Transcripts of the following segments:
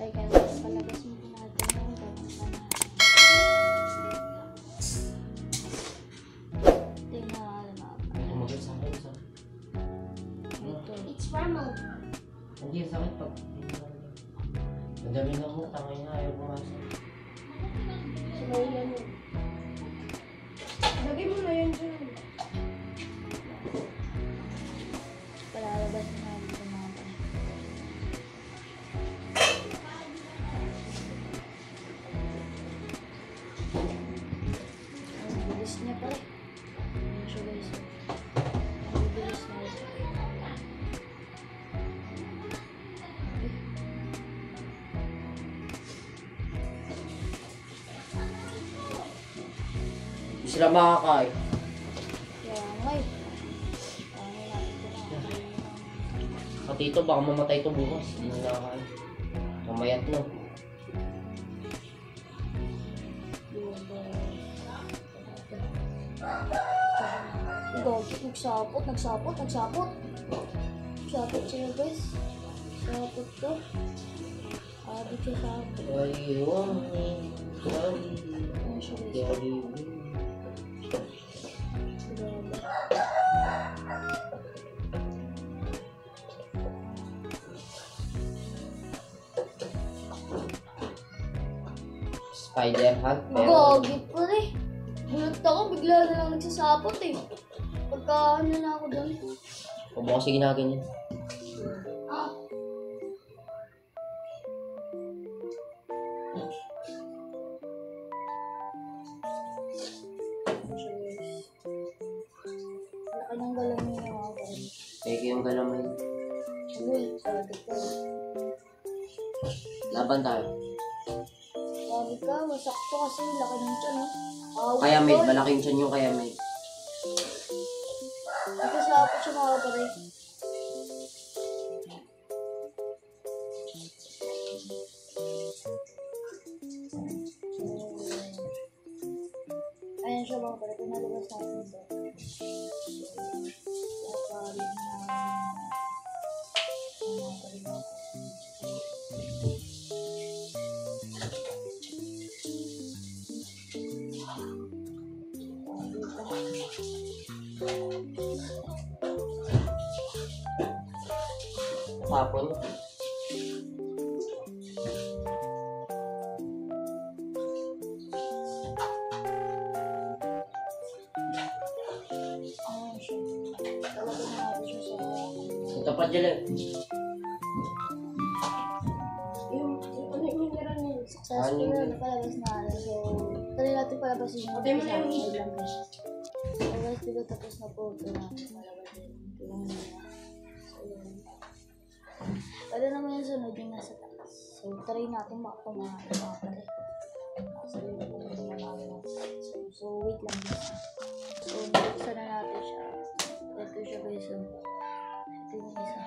Ay, kaya palabas mo natin yung ganun pa na. Tingnan na. Tumagay sa akin. Ito. It's normal. Hindi, sakit pag... Madami na mo, tangay na, ayaw pumasok. Sinawilan mo. Lagay mo na yun dyan. Palalabas mo natin ito mga pa. Ang bilis niya pa rin. Ayan siya guys. Ang bilis na ito. Hindi sila makakain. Kaya nga eh. Ano natin ito na. Pati ito, baka mamatay ito bukas. Hindi na nakakain. Mamayat na. Nagsapot. Nagsapot siya guys. Sapot to. Abot siya sapot. Ayun. Ano siya guys? Grabe. Spider hug. Gagi pa rin. Gulat ako, bigla na lang nagsasapot eh. Pagka ano na ako doon. Huwag mo kasi ginaganyan. Laki ng galang niya mga kain. Peke yung galamay. Uy, sabi ko. Laban tayo. Sabi ka, masakto kasi laki ng tiyan eh. Kaya mate, malaking tiyan yung kaya mate. Nagkasapot siya mga kapatid. Ayan siya mga kapatid. Nalabas natin ito. Nakarin na. Hapon. Ayan siya. Talaga na natin siya sa... Ito pa dyan eh. Yung meron niya. Successful na napalabas na ano. So, tali natin palabasin yung Patay mo na yung isa lang guys. So guys, dito tapos na po. Ito natin palabasin. Ito lang muna. So, yun. Pwede naman yung sunod yung nasa taas. So, try natin makakumahan mga pare. Nasa lilo po yung kumahan natin. So, wait lang guys. So, nabuksan na natin siya. Ito siya guys. So, ito yung isa.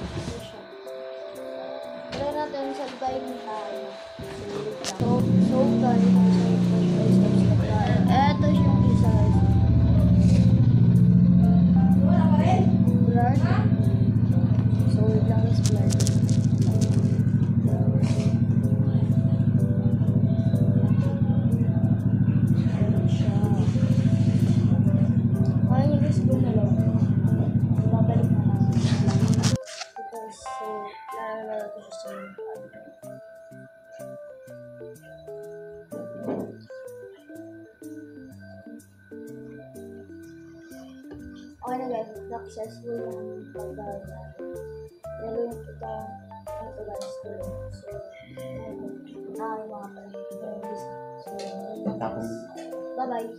Ito siya. Try natin sa bahay ng tayo. So, wait lang. So guys, ito yung isa guys. Blurred. So, wait lang guys, blurred. Ayan siya. Kaya niyo guys, gumalaw. Babalik na natin. Because, so, lalala ko siya sa okay na guys, successful yung pagdahil natin. Pero yung ito guys, so, mga pala. So, Tapos. bye-bye!